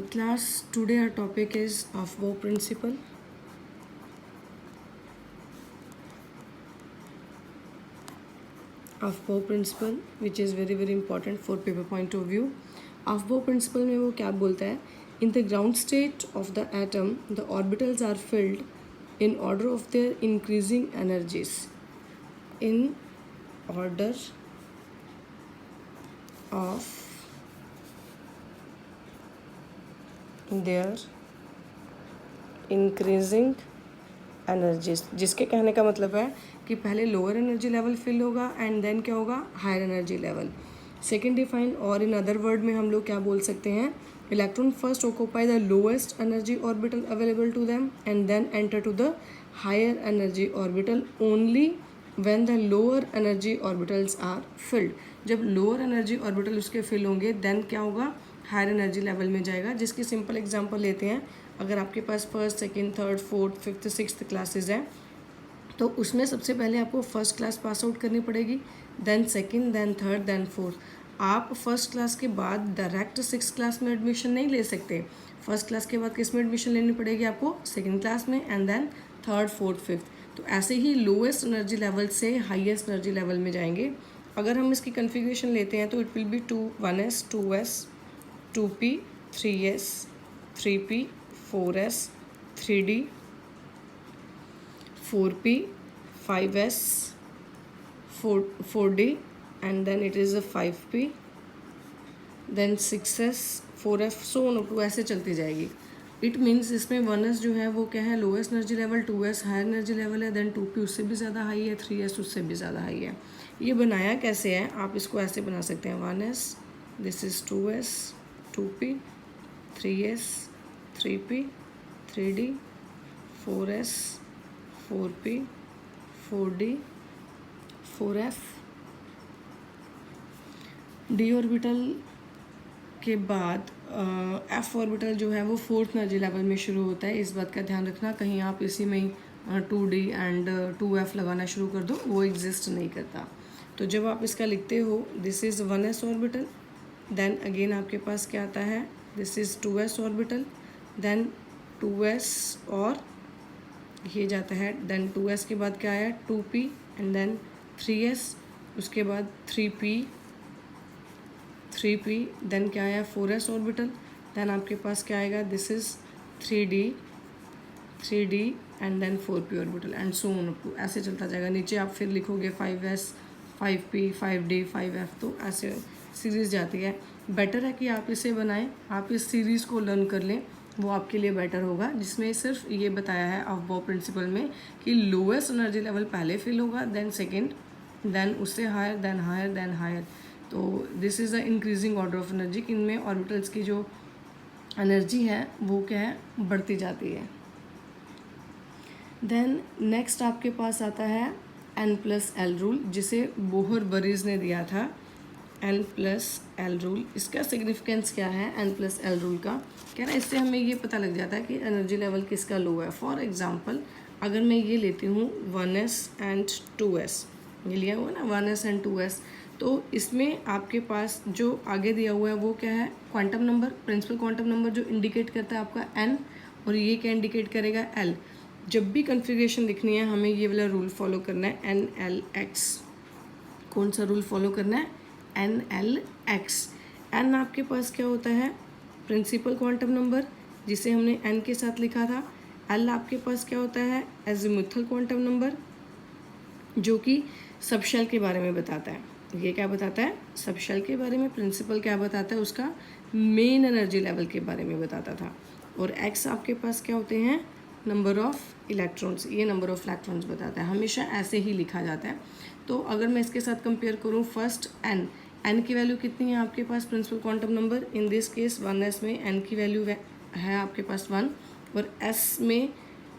Class, today our topic is Aufbau principle. Aufbau principle, which is very important for paper point of view. Aufbau principle में वो क्या बोलता है? In the ground state of the atom, the orbitals are filled in order of their increasing energies. In order of their increasing energies, जिसके कहने का मतलब है कि पहले लोअर एनर्जी लेवल फिल होगा एंड देन क्या होगा, higher energy level. Second define, और इन अदर वर्ड में हम लोग क्या बोल सकते हैं, electron first occupy the lowest energy orbital available to them and then enter to the higher energy orbital only when the lower energy orbitals are filled. जब lower energy orbital उसके fill होंगे देन क्या होगा, higher energy level में जाएगा. जिसकी simple example लेते हैं, अगर आपके पास first, second, third, fourth, fifth, sixth classes हैं तो उसमें सबसे पहले आपको फर्स्ट क्लास पास आउट करनी पड़ेगी, then second, then third, then fourth. आप फर्स्ट क्लास के बाद डायरेक्ट सिक्स क्लास में एडमिशन नहीं ले सकते. फर्स्ट क्लास के बाद किस में एडमिशन लेनी पड़ेगी आपको, सेकेंड क्लास में, and then third, fourth, fifth. तो ऐसे ही लोएस्ट एनर्जी लेवल से हाईएस्ट एनर्जी लेवल में जाएंगे. अगर हम इसकी कन्फिग्रेशन लेते हैं तो it will be 1s 2s 2p 3s 3p 4s 3d 4p 5s 4d and then it is a 5p then 6s 4f so on to ऐसे चलती जाएगी. इट मीन्स इसमें 1s जो है वो क्या है, lowest energy level, 2s higher energy level है, देन 2p उससे भी ज़्यादा हाई है, 3s उससे भी ज़्यादा हाई है. ये बनाया कैसे है, आप इसको ऐसे बना सकते हैं, 1s, this is 2s 2p 3s 3p 3d 4s 4p 4d 4f. D orbital के बाद एफ ऑर्बिटल जो है वो फोर्थ एनर्जी लेवल में शुरू होता है. इस बात का ध्यान रखना, कहीं आप इसी में ही 2d एंड 2f लगाना शुरू कर दो, वो एग्जिस्ट नहीं करता. तो जब आप इसका लिखते हो, this is 1s orbital, then again आपके पास क्या आता है, this is 2s orbital, then 2s और ये जाता है, देन 2s के बाद क्या आया, 2p एंड देन 3s, उसके बाद 3p देन क्या आया, 4s ऑर्बिटल, देन आपके पास क्या आएगा, this is 3d and then 4p orbital and so on up to, ऐसे चलता जाएगा. नीचे आप फिर लिखोगे 5s 5p 5d 5f, तो ऐसे सीरीज़ जाती है. बेटर है कि आप इसे बनाएं, आप इस सीरीज़ को लर्न कर लें, वो आपके लिए बेटर होगा. जिसमें सिर्फ ये बताया है ऑफबॉ प्रिंसिपल में कि लोएस्ट एनर्जी लेवल पहले फिल होगा, देन सेकेंड, देन उससे higher, then higher, then higher. तो this is the increasing order of energy, कि इनमें ऑर्बिटल्स की जो एनर्जी है वो क्या है, बढ़ती जाती है. देन नेक्स्ट आपके पास आता है N+L रूल, जिसे बोहर बरीज ने दिया था. N+L रूल, इसका सिग्निफिकेंस क्या है N+L रूल का, कह रहा है इससे हमें ये पता लग जाता है कि एनर्जी लेवल किसका लो है. फॉर एग्जांपल अगर मैं ये लेती हूँ 1s एंड 2s, ये लिया हुआ ना 1s एंड 2s, तो इसमें आपके पास जो आगे दिया हुआ है वो क्या है, quantum number, principal quantum number जो इंडिकेट करता है आपका n, और ये क्या इंडिकेट करेगा, l. जब भी कन्फिग्रेशन लिखनी है हमें ये वाला रूल फॉलो करना है, NLX. कौन सा रूल फॉलो करना है, NLX. n आपके पास क्या होता है, प्रिंसिपल क्वांटम नंबर, जिसे हमने n के साथ लिखा था. l आपके पास क्या होता है, एजिमुथल क्वांटम नंबर, जो कि सबशेल के बारे में बताता है. ये क्या बताता है, सबशेल के बारे में. प्रिंसिपल क्या बताता है, उसका मेन एनर्जी लेवल के बारे में बताता था. और x आपके पास क्या होते हैं, नंबर ऑफ इलेक्ट्रॉन्स, ये नंबर ऑफ इलेक्ट्रॉन्स बताता है. हमेशा ऐसे ही लिखा जाता है. तो अगर मैं इसके साथ कंपेयर करूँ, फर्स्ट n की वैल्यू कितनी है आपके पास, principal quantum number, in this case 1s में n की वैल्यू है आपके पास 1, और s में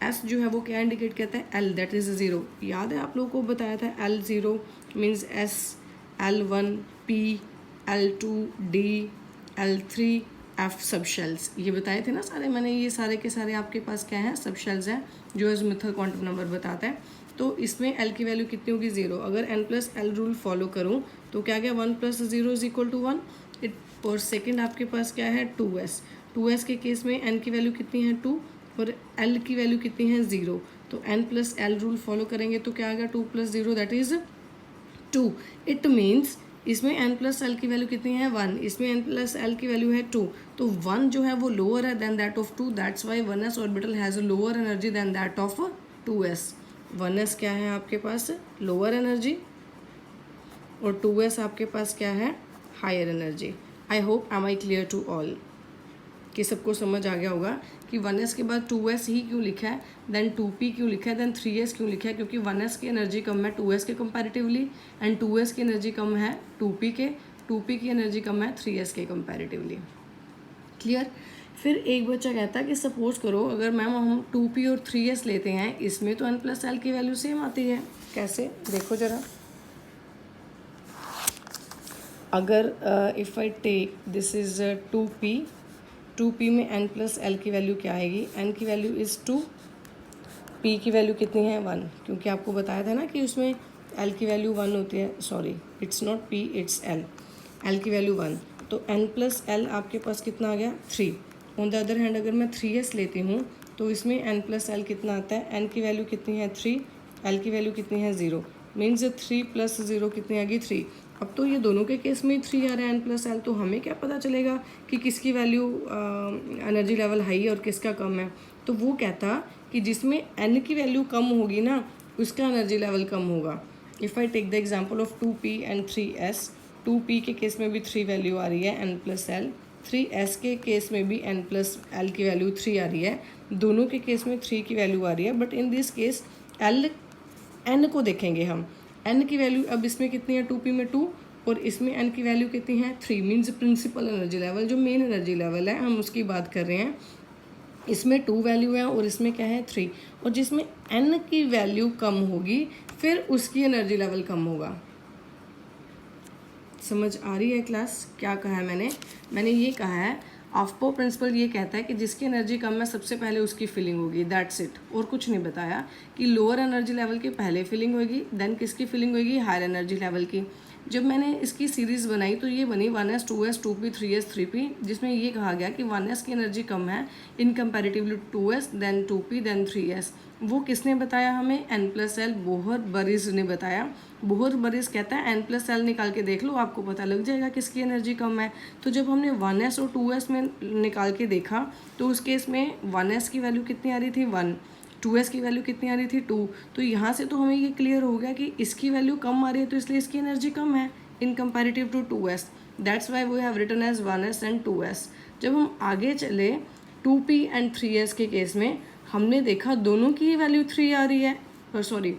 s जो है वो क्या इंडिकेट करता है, l, दैट इज़ 0. याद है आप लोगों को बताया था, L0 means s, L1 p, L2 d, L3 f subshells, ये बताए थे ना सारे मैंने. ये सारे के सारे आपके पास क्या है, सबशेल्स हैं, जो एजिमुथल क्वांटम नंबर बताता है. तो इसमें l की वैल्यू कितनी होगी, 0. अगर N+L रूल फॉलो करूँ तो क्या गया, 1 + 0 = 1. और सेकेंड आपके पास क्या है, 2s. 2s के केस में n की वैल्यू कितनी है 2 और l की वैल्यू कितनी है 0, तो n+l रूल फॉलो करेंगे तो क्या आ गया 2 + 0 दैट इज़ 2। इट मीन्स इसमें n+l की वैल्यू कितनी है 1, इसमें n+l की वैल्यू है 2, तो 1 जो है वो लोअर है than that of 2, that's why 1s orbital has a lower energy than that of 2s। 1s क्या है आपके पास लोअर एनर्जी और 2s आपके पास क्या है higher energy. I hope am I clear to all कि सबको समझ आ गया होगा कि 1s के बाद 2s ही क्यों लिखा है, देन 2p क्यों लिखा है, देन 3s क्यों लिखा है, क्योंकि 1s की एनर्जी कम है 2s के कंपैरेटिवली एंड 2s की एनर्जी कम है 2p के, 2p की एनर्जी कम है 3s के कंपैरेटिवली। क्लियर। फिर एक बच्चा कहता है कि सपोज करो अगर मैम हम 2p और 3s लेते हैं, इसमें तो n+l की वैल्यू सेम आती है, कैसे देखो ज़रा। अगर if I take this is 2p में n+l की वैल्यू क्या आएगी, n की वैल्यू इज़ 2, p की वैल्यू कितनी है 1, क्योंकि आपको बताया था ना कि उसमें l की वैल्यू 1 होती है, sorry it's not p it's l की वैल्यू 1, तो n+l आपके पास कितना आ गया 3। ऑन द अदर हैंड अगर मैं 3s लेती हूँ तो इसमें n+l कितना आता है, n की वैल्यू कितनी है 3, l की वैल्यू कितनी है 0, मीन्स 3 + 0 कितनी आ गई 3। अब तो ये दोनों के केस में 3 आ रहा है n+l, तो हमें क्या पता चलेगा कि किसकी वैल्यू एनर्जी लेवल हाई है और किसका कम है। तो वो कहता कि जिसमें n की वैल्यू कम होगी ना उसका एनर्जी लेवल कम होगा। If I take the example of 2p and 3s, 2p के केस में भी 3 वैल्यू आ रही है n+l, 3s के केस में भी n+l की वैल्यू 3 आ रही है, दोनों के केस में 3 की वैल्यू आ रही है, but in this case n को देखेंगे हम, n की वैल्यू अब इसमें कितनी है 2p में 2 और इसमें n की वैल्यू कितनी है 3, मीन्स प्रिंसिपल एनर्जी लेवल जो मेन एनर्जी लेवल है हम उसकी बात कर रहे हैं। इसमें 2 वैल्यू है और इसमें क्या है 3, और जिसमें n की वैल्यू कम होगी फिर उसकी एनर्जी लेवल कम होगा। समझ आ रही है क्लास क्या कहा है मैंने ये कहा है ऑफ्पो प्रिंसिपल ये कहता है कि जिसकी एनर्जी कम है सबसे पहले उसकी फीलिंग होगी, दैट्स इट, और कुछ नहीं बताया कि लोअर एनर्जी लेवल की पहले फीलिंग होगी देन किसकी फीलिंग होगी हायर एनर्जी लेवल की। जब मैंने इसकी सीरीज़ बनाई तो ये बनी 1s 2s 2p 3s 3p, जिसमें ये कहा गया कि 1s की एनर्जी कम है इन comparatively 2s then 2p then 3s। वो किसने बताया हमें, n+l, बोहर बरीज ने बताया। बोहर बरीज कहता है n+l निकाल के देख लो आपको पता लग जाएगा किसकी एनर्जी कम है। तो जब हमने 1s और 2s में निकाल के देखा तो उस केस में 1s की वैल्यू कितनी आ रही थी 1, 2s की वैल्यू कितनी आ रही थी 2, तो यहाँ से तो हमें ये क्लियर हो गया कि इसकी वैल्यू कम आ रही है तो इसलिए इसकी एनर्जी कम है in comparative to 2s, that's why we have written as 1s and 2s। जब हम आगे चले 2p एंड 3s के केस में हमने देखा दोनों की वैल्यू 3 आ रही है, सॉरी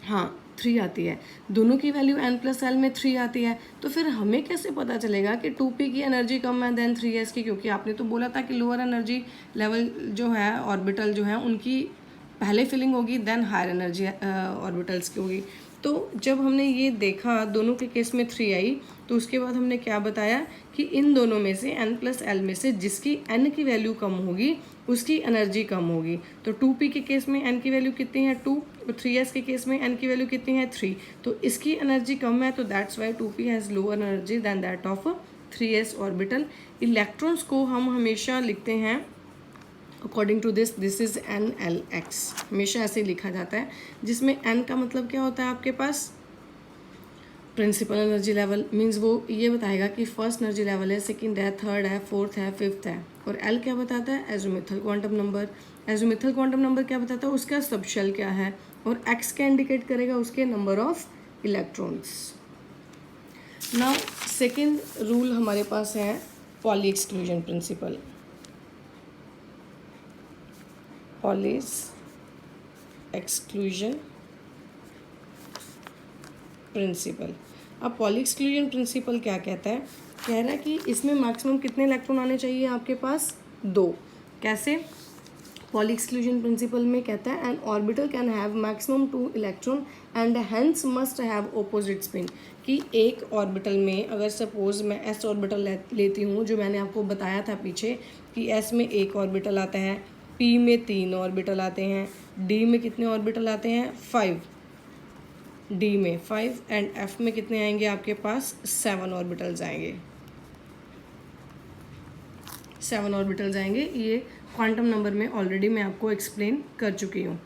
हाँ 3 आती है, दोनों की वैल्यू n+l में 3 आती है, तो फिर हमें कैसे पता चलेगा कि 2p की एनर्जी कम है देन 3s की, क्योंकि आपने तो बोला था कि लोअर एनर्जी लेवल जो है ऑर्बिटल जो है उनकी पहले फिलिंग होगी देन हायर एनर्जी ऑर्बिटल्स की होगी। तो जब हमने ये देखा दोनों के केस में 3 आई तो उसके बाद हमने क्या बताया कि इन दोनों में से n+l में से जिसकी n की वैल्यू कम होगी उसकी एनर्जी कम होगी। तो 2p के केस में n की वैल्यू कितनी है 2 और 3s के केस में n की वैल्यू कितनी है 3, तो इसकी एनर्जी कम है तो that's why 2p has lower energy than that of 3s orbital. Electrons को हम हमेशा लिखते हैं according to this is NLX, हमेशा ऐसे लिखा जाता है, जिसमें n का मतलब क्या होता है आपके पास प्रिंसिपल एनर्जी लेवल, मीन्स वो ये बताएगा कि फर्स्ट एनर्जी लेवल है, सेकंड है, थर्ड है, फोर्थ है, फिफ्थ है। और L क्या बताता है एजोमेथल क्वांटम नंबर, एजोमेथल क्वांटम नंबर क्या बताता है उसका सबशेल क्या है, और X क्या इंडिकेट करेगा उसके number of electrons. Now second rule हमारे पास है poly exclusion principle, Pauli's exclusion principle. अब पॉली एक्सक्लूजन प्रिंसिपल क्या कहता है, कह रहा है कि इसमें मैक्सिमम कितने इलेक्ट्रॉन आने चाहिए आपके पास 2। कैसे, पॉली एक्सक्लूजन प्रिंसिपल में कहता है N orbital can have maximum 2 electron and hence must have opposite spin, कि एक ऑर्बिटल में अगर सपोज मैं s ऑर्बिटल लेती हूँ जो मैंने आपको बताया था पीछे कि s में एक ऑर्बिटल आता है, p में 3 ऑर्बिटल आते हैं, d में कितने ऑर्बिटल आते हैं 5, d में 5 एंड f में कितने आएंगे आपके पास 7 ऑर्बिटल्स आएंगे। 7 ऑर्बिटल्स आएंगे। ये क्वांटम नंबर में ऑलरेडी मैं आपको एक्सप्लेन कर चुकी हूँ।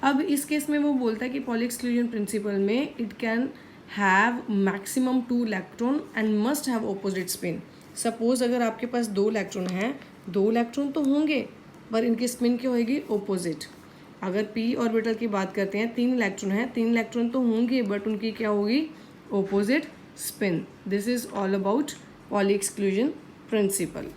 अब इस केस में वो बोलता है कि पॉली एक्सक्लूजन प्रिंसिपल में it can have maximum 2 electron and must have opposite spin. Suppose अगर आपके पास 2 इलेक्ट्रॉन हैं, 2 इलेक्ट्रॉन तो होंगे पर इनकी स्पिन क्या होगी, ऑपोजिट। अगर p ऑर्बिटल की बात करते हैं, 3 इलेक्ट्रॉन हैं, 3 इलेक्ट्रॉन तो होंगे बट उनकी क्या होगी, opposite spin. This is all about poly exclusion principle.